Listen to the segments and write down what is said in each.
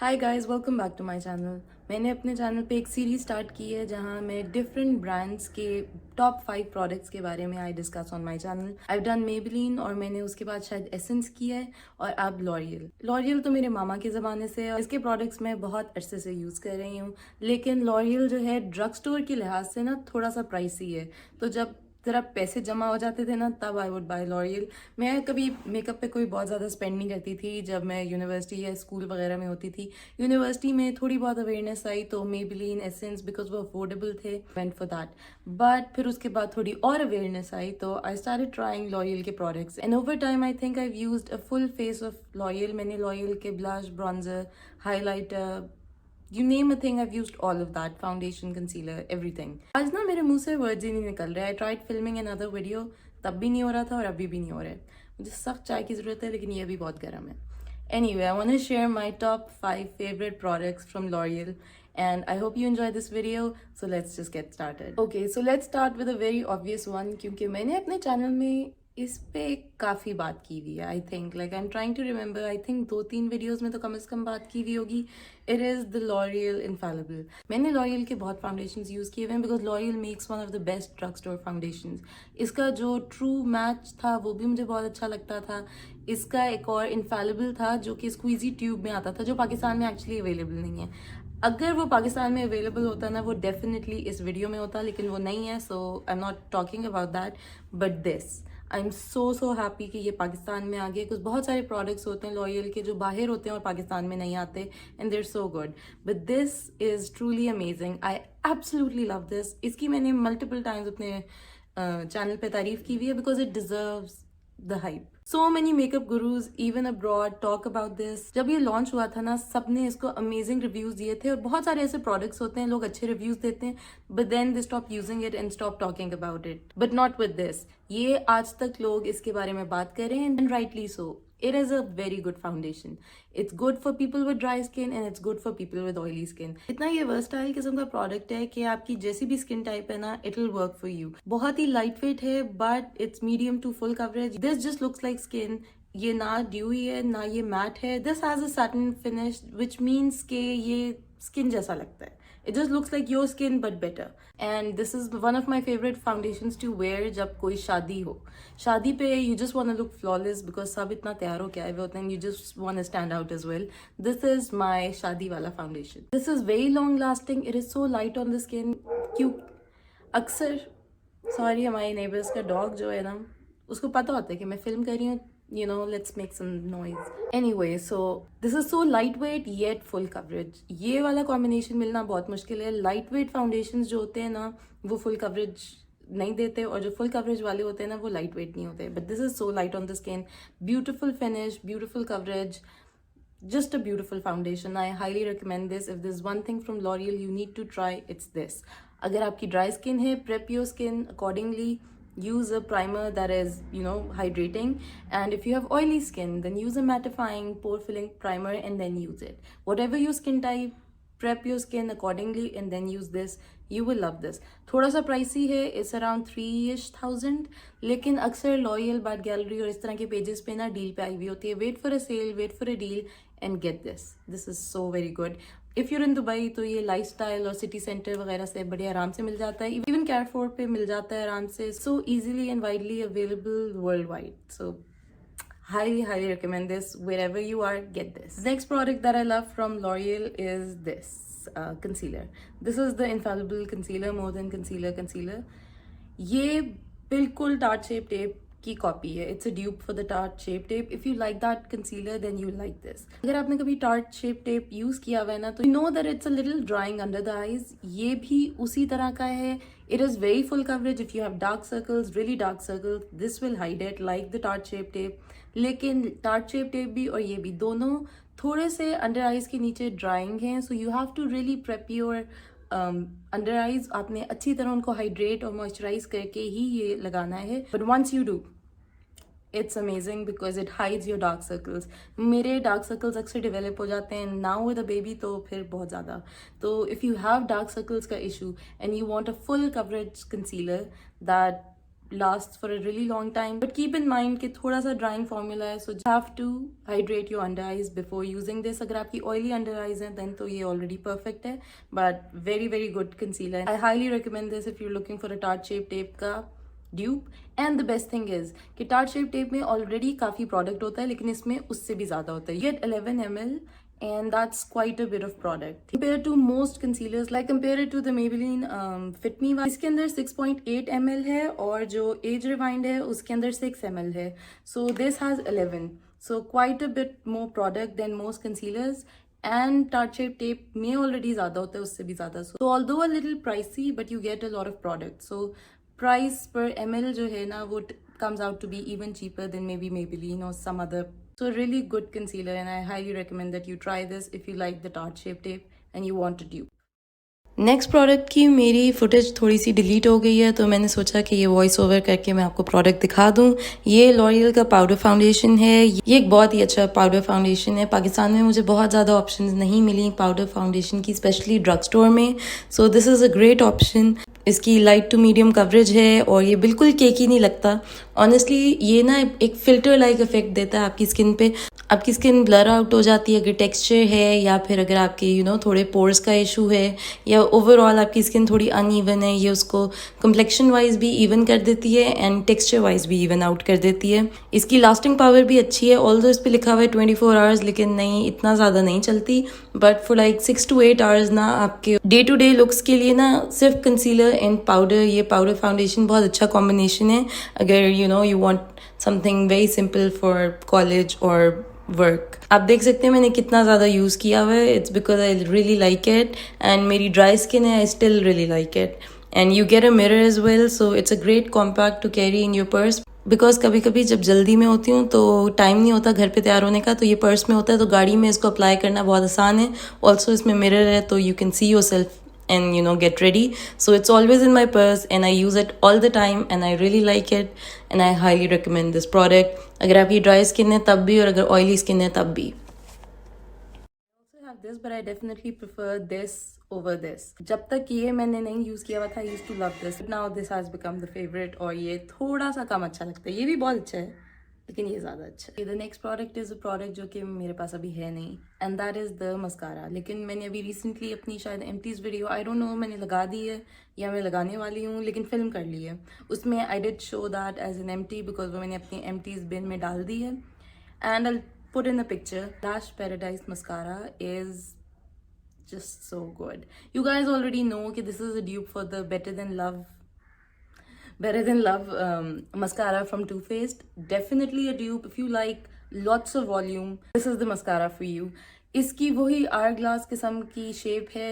Hi guys, welcome back to my channel. मैंने अपने channel पे एक सीरीज स्टार्ट की है जहां मैं डिफरेंट ब्रांड्स के टॉप 5 प्रोडक्ट्स के बारे में I discuss on my channel. I done Maybelline और मैंने उसके बाद शायद एसेंस किया है और अब लॉरियल। लॉरियल तो मेरे मामा के ज़माने से है और इसके प्रोडक्ट्स मैं बहुत अरसे से यूज़ कर रही हूँ, लेकिन लॉरियल जो है ड्रग स्टोर के लिहाज से ना थोड़ा सा प्राइसी है। तो जब ज़रा पैसे जमा हो जाते थे ना तब आई वुड बाय लॉरियल। मैं कभी मेकअप पे कोई बहुत ज़्यादा स्पेंड नहीं करती थी जब मैं यूनिवर्सिटी या स्कूल वगैरह में होती थी। यूनिवर्सिटी में थोड़ी बहुत अवेयरनेस आई तो मेबेलिन एसेंस बिकॉज वो अफोर्डेबल थे, वेंट फॉर दैट। बट फिर उसके बाद थोड़ी और अवेयरनेस आई तो आई स्टार्टेड ट्राइंग लॉरियल के products and over time I think I used a full face of L'Oréal. मैंने लॉरियल के blush, bronzer, highlighter, you name a thing, I used all of that, foundation, concealer, everything. आज ना मेरे मुंह से words ही नहीं निकल रहे। I tried filming another video, तब भी नहीं हो रहा था और अभी भी नहीं हो रहा है। मुझे सख्त चाय की ज़रूरत है, लेकिन ये भी बहुत गर्म है। Anyway, I want to share my top 5 favorite products from L'Oreal, and I hope you enjoy this video. So let's just get started. Okay, so let's start with a very obvious one क्योंकि मैंने अपने channel में इस पे काफ़ी बात की हुई है। I think like I am trying to remember, I think 2-3 videos में तो कम से कम बात की हुई होगी। It is the L'Oreal Infallible. मैंने लॉरियल के बहुत फाउंडेशंस यूज़ किए हुए हैं because L'Oreal makes one of the best drug store foundations. इसका जो ट्रू मैच था वो भी मुझे बहुत अच्छा लगता था। इसका एक और इनफैलिबल था जो कि स्क्वीजी ट्यूब में आता था, जो पाकिस्तान में एक्चुअली अवेलेबल नहीं है। अगर वो पाकिस्तान में अवेलेबल होता ना वो डेफिनेटली इस वीडियो में होता, लेकिन वो नहीं है। सो I am not talking about that, but this I am so happy कि ये पाकिस्तान में आ गए। कुछ बहुत सारे प्रोडक्ट्स होते हैं लॉरियल के जो बाहर होते हैं और पाकिस्तान में नहीं आते, and there so good, but this is truly amazing. I absolutely love this. इसकी मैंने मल्टीपल टाइम्स अपने चैनल पे तारीफ की हुई है because it deserves the hype. So many makeup gurus even abroad talk about this. जब ये लॉन्च हुआ था ना सबने इसको अमेजिंग रिव्यूज दिए थे और बहुत सारे ऐसे प्रोडक्ट्स होते हैं लोग अच्छे रिव्यूज देते हैं but then they stop using it and stop talking about it, but not with this. ये आज तक लोग इसके बारे में बात कर रहे हैं and rightly so. It is a very good foundation. It's good for people with dry skin and it's good for people with oily skin. इतना ये versatile किस्म का प्रोडक्ट है कि आपकी जैसी भी स्किन टाइप है ना it will work for you. बहुत ही लाइट वेट है but it's medium to full coverage. This just looks like skin. ये ना dewy है ना ये matte है. This has a satin finish which means कि ये skin जैसा लगता है. It just looks like your skin but better. And this is one of my favorite foundations to wear जब कोई शादी हो। शादी पे you just want to look flawless because सब इतना तैयार हो के आए हुए होते हैं, you just want to stand out as well. This is my शादी वाला foundation. This is very long lasting. It is so light on the skin. क्यों अक्सर सॉरी हमारे नेबर्स का डॉग जो है ना उसको पता होता है कि मैं फिल्म कर रही हूँ, you know, let's make some noise. Anyway, so this is so lightweight yet full coverage. ये वाला कॉम्बिनेशन मिलना बहुत मुश्किल है। lightweight foundations जो होते हैं ना वो full coverage नहीं देते और जो full coverage वाले होते हैं ना वो lightweight नहीं होते, but this is so light on the skin, beautiful finish, beautiful coverage, just a beautiful foundation. I highly recommend this. If there's one thing from L'Oreal you need to try, it's this. अगर आपकी dry skin है, prep your skin accordingly. Use a primer that is, you know, hydrating, and if you have oily skin then use a mattifying pore filling primer and then use it. Whatever your skin type, prep your skin accordingly and then use this. You will love this. थोड़ा सा pricey है, it's around 3,000, लेकिन अक्सर L'Oreal, Bad Gallery और इस तरह के pages पे ना डील पे आई हुई होती है। Wait for a sale, wait for a deal and get this. This is so very good. If you're in Dubai तो ये लाइफस्टाइल और सिटी सेंटर वगैरह से बड़े आराम से मिल जाता है। इवन कैरफोर पे मिल जाता है आराम से। So easily and widely available world wide. So highly recommend this. Wherever you are, get this. Next product that I love from L'Oreal is this concealer. This is the infallible concealer, more than concealer. ये बिल्कुल Tarte Shape Tape की copy है। It's a dupe for the Tarte Shape Tape. If you like that concealer then you like this. अगर आपने कभी Tarte Shape Tape use किया हुआ है ना तो you know that it's a little drawing under the eyes. ये भी उसी तरह का है। It is very full coverage. If you have dark circles, really dark circles, this will hide it like the Tarte Shape Tape. लेकिन Tarte Shape Tape भी और ये भी दोनों थोड़े से अंडर आईज के नीचे ड्राइंग हैं। So you have to really prep your under eyes. आपने अच्छी तरह उनको हाइड्रेट और मॉइस्चराइज करके ही ये लगाना है। But once you do it's amazing because it hides your dark circles. मेरे डार्क सर्कल्स अक्सर डेवलप हो जाते हैं नाउ विद अ बेबी, तो फिर बहुत ज़्यादा। तो if you have dark circles का issue and you want a full coverage concealer that lasts for a really long time. But keep in mind कि थोड़ा सा drying formula है, so you have to hydrate your under eyes before using this. अगर आपकी oily under eyes हैं then तो ये already perfect है, but very good concealer. I highly recommend this if you're looking for a Tarte Shape Tape का dupe. And the best thing is कि Tarte Shape Tape में already काफ़ी product होता है, लेकिन इसमें उससे भी ज़्यादा होता है. You get 11 ml and that's quite a bit of product compared to most concealers. Like compare it to the Maybelline Fit Me. इसके अंदर 6.8 ml है और जो Age Rewind है उसके अंदर 6 ml है. So this has 11. So quite a bit more product than most concealers. And Tarte Shape Tape में already ज़्यादा होता है, उससे भी ज़्यादा. So although a little pricey, but you get a lot of product. So price per ml जो है ना वो comes out to be even cheaper than maybe Maybelline or some other. So a really good concealer, and I highly recommend that you try this if you like the Tarte Shape Tape and you want to dupe. Next product की मेरी footage थोड़ी C delete हो गई है, तो मैंने सोचा कि ये वॉइस ओवर करके मैं आपको प्रोडक्ट दिखा दूं. ये लॉरियल का पाउडर फाउंडेशन है. ये एक बहुत ही अच्छा पाउडर फाउंडेशन है. पाकिस्तान में मुझे बहुत ज़्यादा ऑप्शंस नहीं मिली पाउडर फाउंडेशन की, स्पेशली ड्रग स्टोर में. So this is a great option. इसकी लाइट टू मीडियम कवरेज है और ये बिल्कुल केकी नहीं लगता. ऑनेस्टली ये ना एक फिल्टर लाइक इफेक्ट देता है आपकी स्किन पे. आपकी स्किन ब्लर आउट हो जाती है अगर टेक्सचर है, या फिर अगर आपके थोड़े पोर्स का इशू है, या ओवरऑल आपकी स्किन थोड़ी अनइवन है. ये उसको कम्प्लेक्शन वाइज भी इवन कर देती है एंड टेक्सचर वाइज भी इवन आउट कर देती है. इसकी लास्टिंग पावर भी अच्छी है. ऑल्दो इस पर लिखा हुआ है 24 आवर्स, लेकिन नहीं, इतना ज़्यादा नहीं चलती. But for like 6 to 8 hours ना आपके डे टू डे लुक्स के लिए ना सिर्फ कंसीलर एंड पाउडर, ये पाउडर फाउंडेशन बहुत अच्छा कॉम्बिनेशन है अगर you want something very simple for college और वर्क. आप देख सकते हैं मैंने कितना ज़्यादा यूज़ किया हुआ है. It's because I really like it and मेरी ड्राई स्किन है. I still really like it and you get a mirror as well. So it's a great compact to carry in your purse. Because कभी कभी जब जल्दी में होती हूँ तो टाइम नहीं होता घर पे तैयार होने का, तो ये पर्स में होता है, तो गाड़ी में इसको अप्लाई करना बहुत आसान है. ऑल्सो इसमें मिरर है तो you can see your self and get ready. So it's always in my purse and I use it all the time and I really like it and I highly recommend this product. अगर आपकी dry skin है तब भी और अगर oily skin है तब भी. I have this but I definitely prefer this over this. जब तक ये मैंने नहीं यूज़ किया हुआ था, I used to love this. Now this has become the favorite और ये थोड़ा सा कम अच्छा लगता है. ये भी बहुत अच्छा है लेकिन ये ज़्यादा अच्छा है. The next product is a product जो कि मेरे पास अभी है नहीं, and that is the mascara. लेकिन मैंने अभी रिसेंटली अपनी शायद empties video, I don't know, मैंने लगा दी है या मैं लगाने वाली हूँ, लेकिन फिल्म कर ली है. उसमें I did show that as an empty because वो मैंने अपनी एम्प्टीज़ बिन में डाल दी है. And I put in a picture. Lash Paradise mascara is just so good. You guys already know कि this is a dupe for the Better Than Love mascara from Too Faced. Definitely a dupe if you like lots of volume. This is the mascara for you. इसकी वही hourglass किस्म की shape है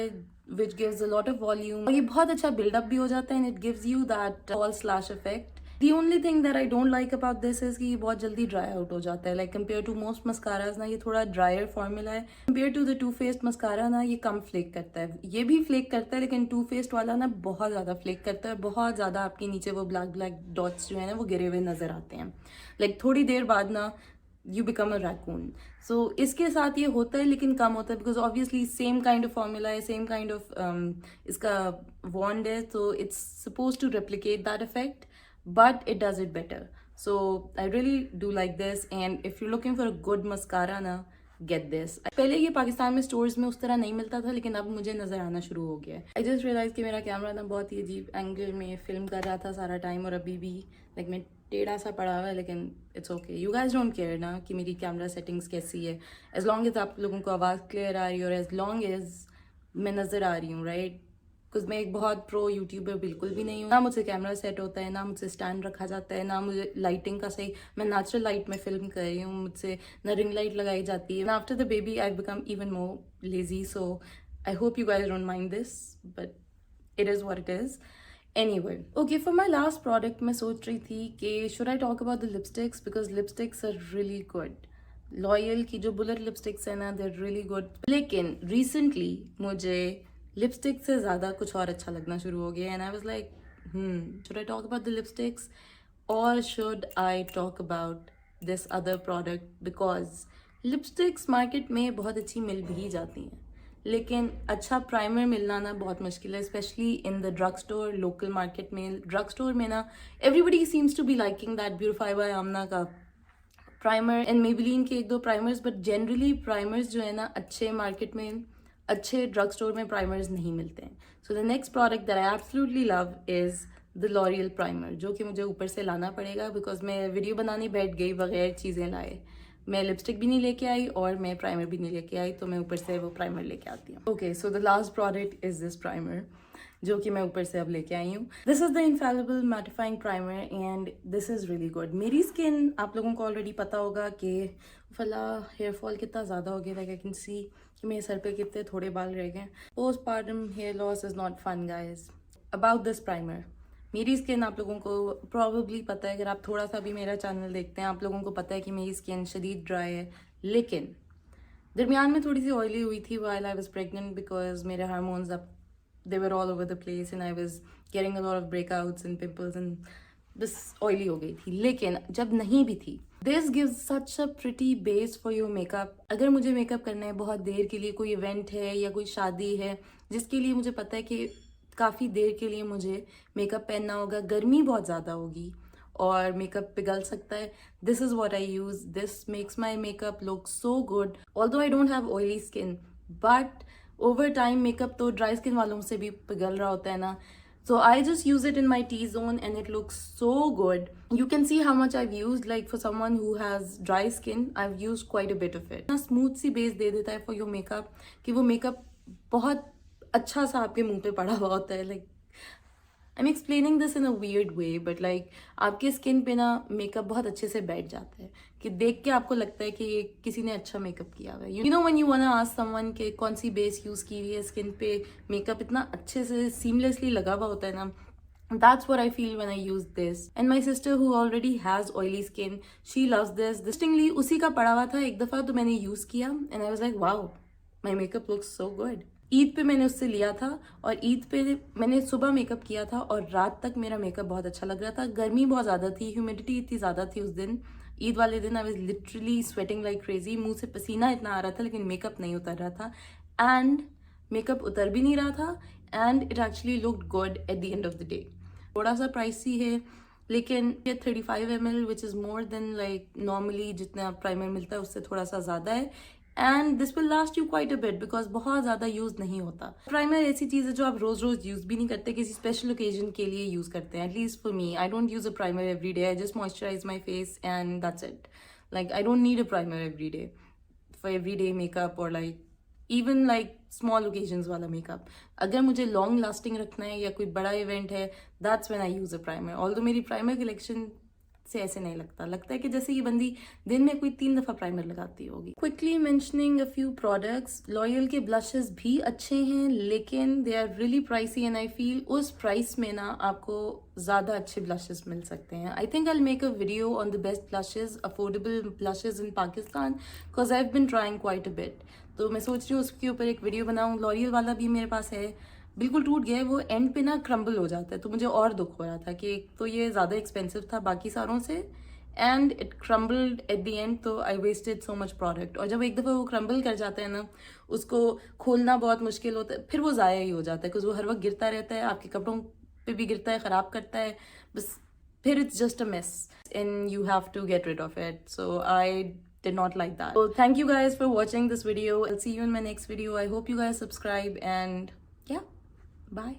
which gives a lot of volume. और ये बहुत अच्छा build up भी हो जाता है and it gives you that tall slash effect. The only thing that I don't like about this is कि ये बहुत जल्दी dry out हो जाता है. Like compared to most mascaras ना ये थोड़ा drier formula है. Compared to the Too Faced mascara ना ये कम flake करता है. ये भी flake करता है लेकिन Too Faced वाला ना बहुत ज़्यादा flake करता है. बहुत ज़्यादा आपके नीचे वो black dots जो है ना वो गिरे हुए नज़र आते हैं. Like थोड़ी देर बाद ना you become a raccoon. So इसके साथ ये होता है लेकिन कम होता है because obviously same kind of formula है, same kind of इसका wand है, so it's supposed to replicate that effect. But it does it better. So I really do like this and if you're looking for a good mascara ना get this. पहले ये पाकिस्तान में stores में उस तरह नहीं मिलता था लेकिन अब मुझे नज़र आना शुरू हो गया है. I just realized कि मेरा कैमरा ना बहुत ही अजीब एंगल में फिल्म कर रहा था सारा टाइम और अभी भी लाइक मैं टेढ़ा सा पड़ा हुआ है, लेकिन it's okay. You guys don't care ना कि मेरी कैमरा सेटिंग्स कैसी है. एज लॉन्ग एज आप लोगों को आवाज़ क्लियर आ रही है और एज लॉन्ग एज मैं नज़र आ रही हूँ, राइट. बिकॉज मैं एक बहुत प्रो यूट्यूबर बिल्कुल भी नहीं हूँ. ना मुझसे कैमरा सेट होता है, ना मुझसे स्टैंड रखा जाता है, ना मुझे लाइटिंग का सही, मैं नेचुरल लाइट में फिल्म कर रही हूँ, मुझसे ना रिंग लाइट लगाई जाती है. After the baby I become even more lazy. So I hope you guys don't mind this but it is what it is. Anyway, okay, for my last product मैं सोच रही थी कि should I talk about the lipsticks because lipsticks are really good. L'Oreal की जो bullet lipsticks है ना they're really good. लेकिन recently मुझे लिपस्टिक से ज़्यादा कुछ और अच्छा लगना शुरू हो गया and I was like should I talk about the lipsticks or should I talk about this other product because lipsticks market में बहुत अच्छी मिल भी जाती हैं लेकिन अच्छा प्राइमर मिलना ना बहुत मुश्किल है, specially in the drug store, local market में। ड्रग स्टोर में ना everybody seems to be liking that Beautify by Amna का प्राइमर एंड मेबेलिन के एक दो प्राइमर्स, बट जनरली प्राइमर्स जो है ना अच्छे मार्केट में, अच्छे ड्रग स्टोर में प्राइमर्स नहीं मिलते हैं। So the next product that I absolutely love is the L'Oréal primer, जो कि मुझे ऊपर से लाना पड़ेगा बिकॉज मैं वीडियो बनाने बैठ गई बगैर चीज़ें लाए। मैं लिपस्टिक भी नहीं लेके आई और मैं प्राइमर भी नहीं लेके आई, तो मैं ऊपर से वो प्राइमर लेके आती हूँ। Okay, so the last product is this primer, जो कि मैं ऊपर से अब लेके आई हूँ। This is the Infallible mattifying primer and this is really good. मेरी स्किन आप लोगों को ऑलरेडी पता होगा कि फला हेयर फॉल कितना ज़्यादा हो गया, लाइक आई कैन सी कि मेरे सर पे कितने थोड़े बाल रह गए। Postpartum hair loss is not fun guys. About this primer, मेरी स्किन आप लोगों को प्रॉबली पता है, अगर आप थोड़ा सा भी मेरा चैनल देखते हैं आप लोगों को पता है कि मेरी स्किन शदीद ड्राई है, लेकिन दरमियान में थोड़ी सी ऑयली हुई थी while I was pregnant because मेरे हार्मोन्स अब they were all over the place and I was getting a lot of breakouts and pimples and बस ऑयली हो गई थी। लेकिन जब नहीं भी थी, this gives such a pretty base for your makeup. अगर मुझे मेकअप करना है बहुत देर के लिए, कोई इवेंट है या कोई शादी है जिसके लिए मुझे पता है कि काफ़ी देर के लिए मुझे मेकअप पहनना होगा, गर्मी बहुत ज़्यादा होगी और मेकअप पिघल सकता है, this is what I use. This makes my makeup look so good. Although I don't have oily skin, but over time makeup तो ड्राई स्किन वालों से भी पिघल रहा होता है ना, so I just use it in my T-zone and it looks so good. You can see how much I've used, like for someone who has dry skin, I've used quite a bit of it. ना smooth सी base दे देता है for your makeup, कि वो makeup बहुत अच्छा सा आपके मुंह पे पड़ा हुआ होता है। like I'm explaining this in a weird way, but like आपके स्किन पे ना मेकअप बहुत अच्छे से बैठ जाता है कि देख के आपको लगता है कि ये किसी ने अच्छा मेकअप किया हुआ है। You know when you wanna ask someone कि कौन सी बेस यूज़ की हुई है स्किन पे, मेकअप इतना अच्छे से सीमलेसली लगा हुआ होता है ना, that's what I feel when I use this. And my sister who already has oily skin, she loves this. Distinctly उसी का पड़ा हुआ था एक दफ़ा, तो मैंने यूज़ किया and I was like wow, my makeup looks so good. Eid पे मैंने उससे लिया था और ईद पे मैंने सुबह मेकअप किया था और रात तक मेरा मेकअप बहुत अच्छा लग रहा था। गर्मी बहुत ज़्यादा थी, ह्यूमिडिटी इतनी ज़्यादा थी उस दिन, ईद वाले दिन I was literally sweating like crazy, मुंह से पसीना इतना आ रहा था लेकिन मेकअप नहीं उतर रहा था, एंड मेकअप उतर भी नहीं रहा था and it actually looked good at the end of the day. थोड़ा सा प्राइसी है लेकिन ये 35 ml which is more than like normally जितना प्राइमर मिलता है उससे थोड़ा सा ज़्यादा है, and this will last you quite a bit because बहुत ज़्यादा यूज़ नहीं होता। प्राइमर ऐसी चीज़ है जो आप रोज़ रोज़ यूज़ भी नहीं करते, किसी स्पेशल ओकेजन के लिए यूज़ करते हैं। At least for me, I don't use a primer every day, I just moisturise my face and that's it. Like I don't need a primer every day for every day makeup और like even like small occasions वाला मेकअप। अगर मुझे long lasting रखना है या कोई बड़ा इवेंट है, that's when I use a primer. Although मेरी प्राइमर कलेक्शन से ऐसे नहीं लगता, लगता है कि जैसे ये बंदी दिन में कोई 3 दफ़ा प्राइमर लगाती होगी। Quickly mentioning a few products, L'Oreal के ब्लशेस भी अच्छे हैं लेकिन they are really pricey and I feel उस प्राइस में ना आपको ज़्यादा अच्छे ब्लशेस मिल सकते हैं। I think I will make a video on the best blushes, affordable blushes in Pakistan, because I have been trying quite a bit. तो मैं सोच रही हूँ उसके ऊपर एक वीडियो बनाऊँ। लॉरियल वाला भी मेरे पास है, बिल्कुल टूट गया है, वो एंड पे ना क्रम्बल हो जाता है, तो मुझे और दुख हो रहा था कि एक तो ये ज़्यादा एक्सपेंसिव था बाकी सारों से and it crumbled at the end, तो I wasted so much product. और जब एक दफ़ा वो क्रम्बल कर जाता है ना, उसको खोलना बहुत मुश्किल होता है, फिर वो ज़ाया ही हो जाता है, बिकॉज वो हर वक्त गिरता रहता है, आपके कपड़ों पे भी गिरता है, ख़राब करता है, बस फिर it's just a mess and you have to get rid of it. So I did not like that. So thank you guys for watching this video. I'll see you in my next video. I hope you guys subscribe and yeah, bye.